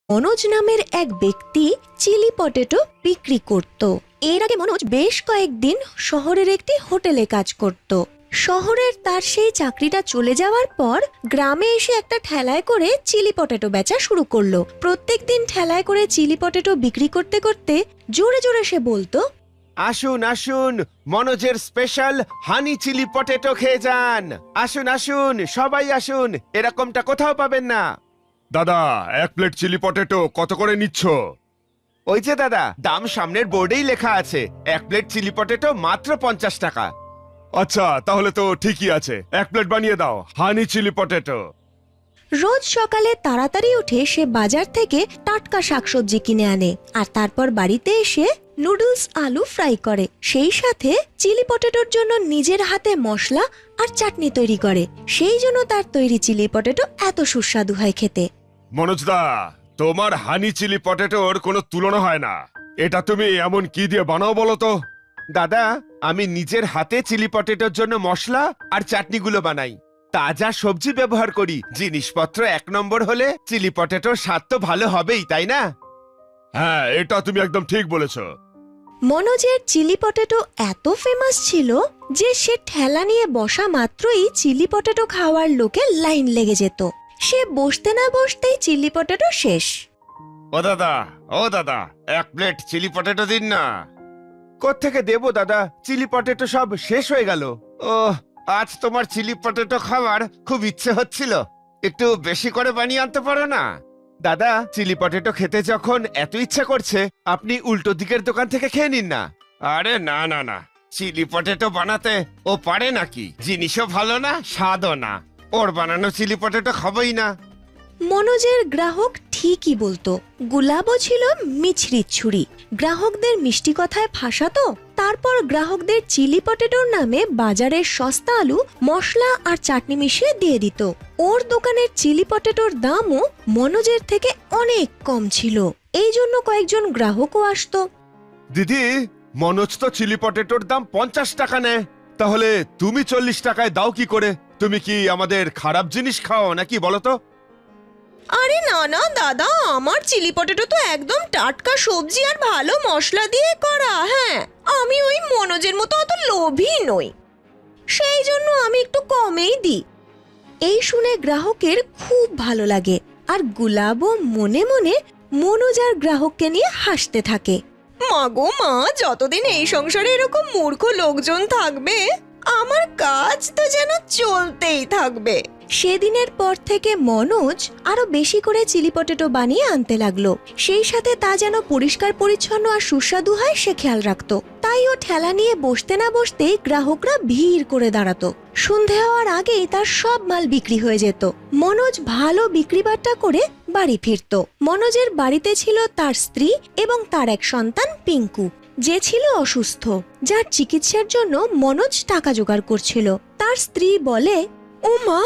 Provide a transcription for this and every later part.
মনোজ নামের এক ব্যক্তি চিলি পটেটো বিক্রি করত। এর আগে মনোজ বেশ কয়েকদিন শহরের একটি হোটেলে কাজ করত। শহরের তার সেই চাকরিটা চলে যাওয়ার পর গ্রামে এসে একটা ঠেলায় করে চিলি পটেটো বেচা শুরু করলো। প্রত্যেকদিন ঠেলায় করে চিলি পটেটো বিক্রি করতে করতে জোরে জোরে সে বলতো, আসুন আসুন, মনোজের স্পেশাল হানি চিলি পটেটো খেয়ে যান। আসুন আসুন, সবাই আসুন, এরকমটা কোথাও পাবেন না। দাদা, এক প্লেট চিলি পটেটো কত করে নিচ্ছ? ওই যে দাদা, দাম সামনের বোর্ডেই লেখা আছে, এক প্লেট চিলি পটেটো মাত্র 50 টাকা। আচ্ছা, তাহলে তো ঠিকই আছে, এক প্লেট বানিয়ে দাও হানি চিলি পটেটো। রোজ সকালে তাড়াতাড়ি উঠে সে বাজার থেকে টাটকা শাকসবজি কিনে আনে আর তারপর বাড়িতে এসে নুডলস আলু ফ্রাই করে। সেই সাথে চিলি পটেটোর জন্য নিজের হাতে মশলা আর চাটনি তৈরি করে। সেই জন্য তার তৈরি চিলি পটেটো এত সুস্বাদু হয় খেতে। মনোজদা, তোমার হানি চিলি পটেটোর কোনো তুলনা হয় না। এটা তুমি এমন কি দিয়ে বানাও বলো তো? দাদা, আমি নিজের হাতে চিলি পটেটোর জন্য মশলা আর চাটনিগুলো বানাই। তাজা সবজি ব্যবহার করি। জিনিসপত্র এক নম্বর হলে চিলি পটেটোর স্বাদ তো ভালো হবেই, তাই না? হ্যাঁ, এটা তুমি একদম ঠিক বলেছো। মনোজের চিলি পটেটো এত ফেমাস ছিল যে সে ঠেলা নিয়ে বসা মাত্রই চিলি পটেটো খাওয়ার লোকে লাইন লেগে যেত। সে বসতে না বসতেই চিলি পটেটো শেষ। ও দাদা, এক প্লেট চিলি পটেটো দিন না। কোত্থেকে দেবো দাদা, চিলি পটেটো সব শেষ হয়ে গেল। ওহ, আজ তোমার চিলি পটেটো খাওয়ার খুব ইচ্ছে হচ্ছিল। একটু বেশি করে বানিয়ে আনতে পারো না? দাদা, চিলি পটেটো খেতে যখন এত ইচ্ছা করছে, আপনি উল্টো দিকের দোকান থেকে খেয়ে নিন না। আরে না না না, চিলি পটেটো বানাতে ও পারে নাকি? জিনিসও ভালো না, স্বাদও না। ওর বানানো চিলি পটেটো খাবোই না। মনোজের গ্রাহক ঠিকই বলতো। গুলাবও ছিল মিছরির ছুরি। গ্রাহকদের মিষ্টি কথায় ফাঁসাতো, তারপর গ্রাহকদের চিলি পটেটোর নামে বাজারের সস্তা আলু মশলা আর চাটনি মিশিয়ে দিয়ে দিত। ওর দোকানের চিলি পটেটোর দামও মনোজের থেকে অনেক কম ছিল। এই জন্য কয়েকজন গ্রাহকও আসতো। দিদি, মনোজ তো চিলি পটেটোর দাম 50 টাকা নেয়, তাহলে তুমি 40 টাকায় দাও কি করে? তুমি কি আমাদের খারাপ জিনিস খাও নাকি বলো তো? আরে না না দাদা, আমার চিলি পটেটো তো একদম টাটকা সবজি আর ভালো মশলা দিয়ে করা। হ্যাঁ, আমি ওই মনোজের মতো অত লোভী নই, সেই জন্য আমি একটু কমেই দিই। এই শুনে গ্রাহকের খুব ভালো লাগে আর গুলাবও মনে মনে মনোজ আর গ্রাহককে নিয়ে হাসতে থাকে। মা গো মা, যতদিন এই সংসারে এরকম মূর্খ লোকজন থাকবে, আমার কাজ তো যেন চলতেই থাকবে। সেদিনের পর থেকে মনোজ আরো বেশি করে চিলি পটেটো বানিয়ে আনতে লাগলো। সেই সাথে তা যেন পরিষ্কার পরিচ্ছন্ন আর সুস্বাদু হয় সে খেয়াল রাখতো। তাই ও ঠেলা নিয়ে বসতে না বসতেই গ্রাহকরা ভিড় করে দাঁড়াতো। সন্ধে হওয়ার আগেই তার সব মাল বিক্রি হয়ে যেত। মনোজ ভালো বিক্রিবাট্টা করে বাড়ি ফিরতো। মনোজের বাড়িতে ছিল তার স্ত্রী এবং তার এক সন্তান পিঙ্কু, যে ছিল অসুস্থ, যার চিকিৎসার জন্য মনোজ টাকা জোগাড় করছিল। তার স্ত্রী বলে, ও মা,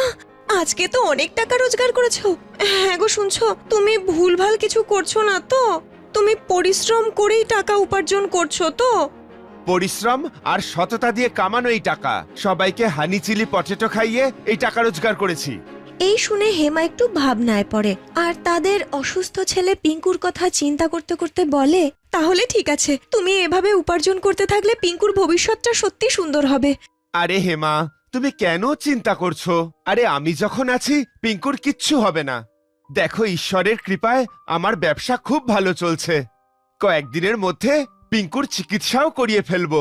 আজকে তো অনেক টাকা রোজগার করেছো। হ্যাঁ গো, শুনছো? তুমি ভুলভাল কিছু করছো না তো? তুমি পরিশ্রম করেই টাকা উপার্জন করছো তো? পরিশ্রম আর সততা দিয়ে কামানো এই টাকা। সবাইকে হানি চিলি পটেটো খাইয়ে এই টাকা রোজগার করেছি। এই শুনে হেমা একটু ভাবনায় পড়ে আর তাদের অসুস্থ ছেলে পিঙ্কুর কথা চিন্তা করতে করতে বলে, তাহলে ঠিক আছে, তুমি এভাবে উপার্জন করতে থাকলে পিঙ্কুর ভবিষ্যৎটা সত্যি সুন্দর হবে। আরে হেমা, তুমি কেন চিন্তা করছো? আরে আমি যখন আছি, পিঙ্কুর কিচ্ছু হবে না। দেখো, ঈশ্বরের কৃপায় আমার ব্যবসা খুব ভালো চলছে। কয়েকদিনের মধ্যে পিঙ্কুর চিকিৎসাও করিয়ে ফেলবো।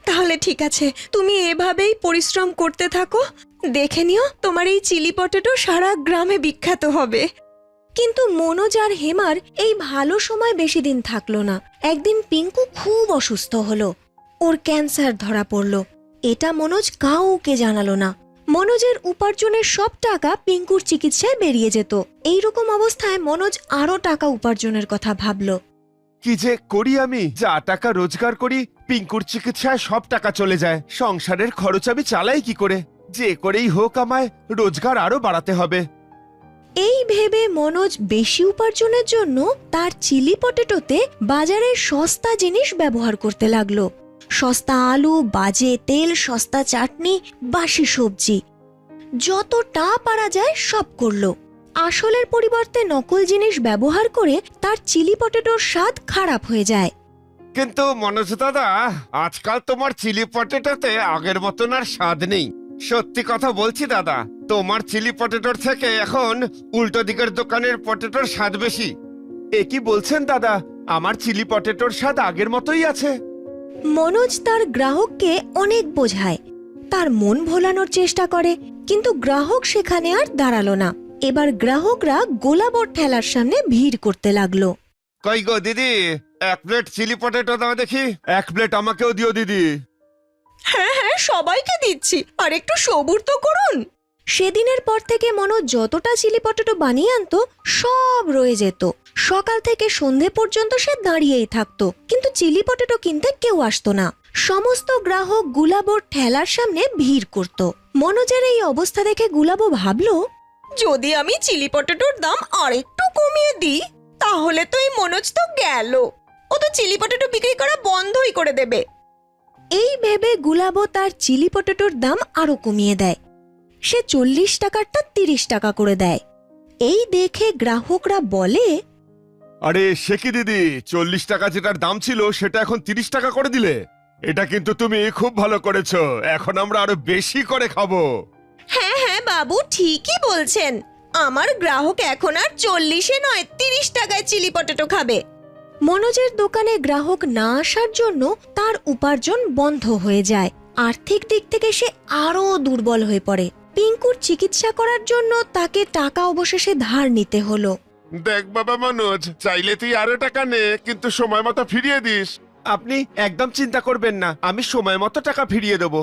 তাহলে ঠিক আছে, তুমি এভাবেই পরিশ্রম করতে থাকো। দেখে নিও, তোমার এই চিলি পটেটো সারা গ্রামে বিখ্যাত হবে। কিন্তু মনোজ আর হেমার এই ভালো সময় বেশি দিন থাকলো না। একদিন পিঙ্কু খুব অসুস্থ হলো। ওর ক্যান্সার ধরা পড়লো। এটা মনোজ কাউকে জানালো না। মনোজের উপার্জনের সব টাকা পিঙ্কুর চিকিৎসায় বেরিয়ে যেত। এইরকম অবস্থায় মনোজ আরো টাকা উপার্জনের কথা ভাবলো। কি যে করি আমি? যা টাকা রোজগার করি, পিঙ্কুর চিকিৎসায় সব টাকা চলে যায়। সংসারের খরচ আমি চালাই কি করে? যে করেই হোক, আমায় রোজগার আরো বাড়াতে হবে। এই ভেবে মনোজ বেশি উপার্জনের জন্য তার চিলি পটেটোতে বাজারের সস্তা জিনিস ব্যবহার করতে লাগলো। সস্তা আলু, বাজে তেল, সস্তা চাটনি, বাসি সবজি, যতটা পারা যায় সব করলো। আসলের পরিবর্তে নকল জিনিস ব্যবহার করে তার চিলি পটেটোর স্বাদ খারাপ হয়ে যায়। কিন্তু মনোজ দাদা, আজকাল তোমার চিলি পটেটোতে আগের মতন আর স্বাদ নেই। সত্যি কথা বলছি দাদা, তোমার চিলি পটেটোর থেকে এখন উল্টো দিকের দোকানের পটেটোর স্বাদ বেশি। এ কি বলছেন দাদা? আমার চিলি পটেটোর স্বাদ আগের মতোই আছে। মনোজ তার গ্রাহককে অনেক বোঝায়, তার মন ভোলানোর চেষ্টা করে, কিন্তু গ্রাহক সেখানে আর দাঁড়ালো না। এবার গ্রাহকরা গোলাবর ঠেলার সামনে ভিড় করতে লাগলো। কই গো দিদি, এক প্লেট চিলি পটেটো দাও দেখি। এক প্লেট আমাকেও দিও দিদি। হ্যাঁ হ্যাঁ, সবাইকে দিচ্ছি, আর একটু সবুর তো করুন। সেদিনের পর থেকে মনোজ যতটা চিলি পটেটো বানিয়ে আনতো সব রয়ে যেত। সকাল থেকে সন্ধে পর্যন্ত সে দাঁড়িয়েই থাকতো, কিন্তু চিলি পটেটো কিনতে কেউ আসতো না। সমস্ত গ্রাহক গুলাবোর ঠেলার সামনে ভিড় করত। মনোজের এই অবস্থা দেখে গুলাবো ভাবলো, যদি আমি চিলি পটেটোর দাম আরেকটু কমিয়ে দিই তাহলে তো এই মনোজ তো গেল, ও তো চিলি পটেটো বিক্রি করা বন্ধই করে দেবে। এই ভেবে গুলাবো তার চিলি পটেটোর দাম আরো কমিয়ে দেয়। সে 40 টাকারটা 30 টাকা করে দেয়। এই দেখে গ্রাহকরা বলে, আরে সে কি দিদি, 40 টাকা যেটার দাম ছিল সেটা এখন 30 টাকা করে দিলে? এটা কিন্তু তুমি খুব ভালো করেছো, এখন আমরা আরো বেশি করে খাবো। হ্যাঁ হ্যাঁ বাবু, ঠিকই বলছেন, আমার গ্রাহক এখন আর 40-এ নয় 30 টাকায় চিলি পটেটো খাবে। মনোজের দোকানে গ্রাহক না আসার জন্য তার উপার্জন বন্ধ হয়ে যায়। আর্থিক দিক থেকে সে আরো দুর্বল হয়ে পড়ে। পিঙ্কুর চিকিৎসা করার জন্য তাকে টাকা অবশেষে ধার নিতে হলো। দেখ বাবা মনোজ, চাইলে তুই আরো টাকা নে, কিন্তু সময় মতো ফিরিয়ে দিস। আপনি একদম চিন্তা করবেন না, আমি সময় মতো টাকা ফিরিয়ে দেবো।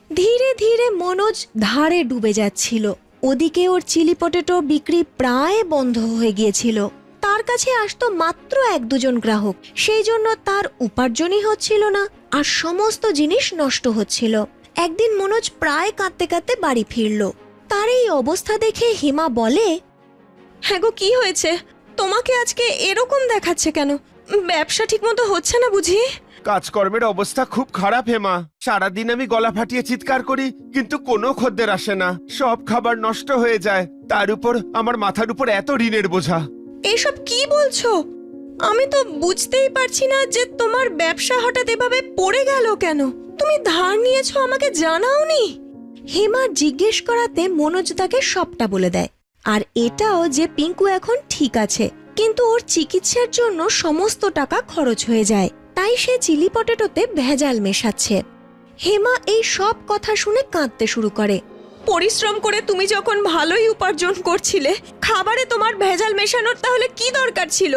ধীরে ধীরে মনোজ ধারে ডুবে যাচ্ছিল। ওদিকে ওর চিলি পটেটো বিক্রি প্রায় বন্ধ হয়ে গিয়েছিল। তার কাছে আসতো মাত্র 1-2 গ্রাহক, সেই জন্য তার উপার্জনই হচ্ছিল না, আর সমস্ত জিনিস নষ্ট হচ্ছিল। একদিন মনোজ প্রায় কাঁদতে কাঁদতে বাড়ি ফিরল। তার এই অবস্থা দেখে হিমা বলে, হ্যাঁ গো, কি হয়েছে? তোমাকে আজকে এরকম দেখাচ্ছে কেন? ব্যবসা ঠিকমতো হচ্ছে না বুঝি? কাজকর্মের অবস্থা খুব খারাপ হেমা। সারাদিন আমি গলা ফাটিয়ে চিৎকার করি, কিন্তু কোনো খদ্দের আসে না। সব খাবার নষ্ট হয়ে যায়, তার উপর আমার মাথার উপর এত ঋণের বোঝা। এসব কি বলছো? আমি তো বুঝতেই পারছি না যে তোমার ব্যবসা হঠাৎ এভাবে পড়ে গেল কেন। তুমি ধার নিয়েছো, আমাকে জানাওনি? হেমা জিজ্ঞেস করাতে মনোজ তাকে সবটা বলে দেয়, আর এটাও যে পিঙ্কু এখন ঠিক আছে, কিন্তু ওর চিকিৎসার জন্য সমস্ত টাকা খরচ হয়ে যায়, তাই সে চিলি পটেটোতে ভেজাল মেশাচ্ছে। হেমা এই সব কথা শুনে কাঁদতে শুরু করে। পরিশ্রম করে তুমি যখন ভালোই উপার্জন করছিলে, খাবারে তোমার ভেজাল মেশানোর তাহলে কি দরকার ছিল?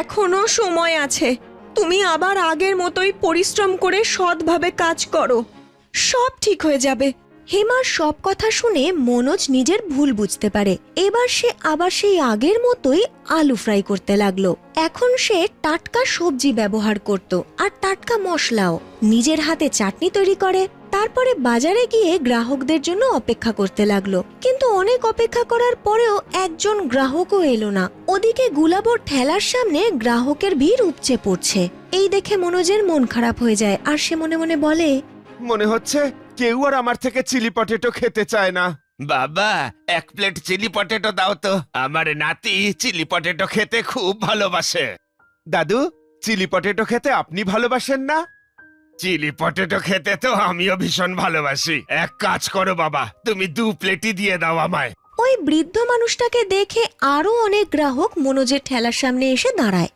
এখনো সময় আছে, তুমি আবার আগের মতোই পরিশ্রম করে সৎভাবে কাজ করো, সব ঠিক হয়ে যাবে। হেমার সব কথা শুনে মনোজ নিজের ভুল বুঝতে পারে। এবার সে আবার সেই আগের মতোই আলু ফ্রাই করতে লাগলো। এখন সে টাটকা সবজি ব্যবহার করত, আর টাটকা মশলাও। নিজের হাতে চাটনি তৈরি করে, তারপরে বাজারে গিয়ে গ্রাহকদের জন্য অপেক্ষা করতে লাগলো। কিন্তু অনেক অপেক্ষা করার পরেও একজন গ্রাহকও এলো না। ওদিকে গুলাবর ঠেলার সামনে গ্রাহকের ভিড় উপচে পড়ছে। এই দেখে মনোজের মন খারাপ হয়ে যায়, আর সে মনে মনে বলে, মনে হচ্ছে কেউ আর আমার থেকে চিলি পটেটো খেতে চায় না। বাবা, এক প্লেট চিলি পটেটো দাও তো, আমার নাতি চিলি পটেটো খেতে খুব ভালোবাসে। দাদু, চিলি পটেটো খেতে আপনি ভালোবাসেন না? চিলি পটেটো খেতে তো আমিও ভীষণ ভালোবাসি। এক কাজ করো বাবা, তুমি 2 প্লেটই দিয়ে দাও আমায়। ওই বৃদ্ধ মানুষটাকে দেখে আরো অনেক গ্রাহক মনোজের ঠেলার সামনে এসে দাঁড়ায়।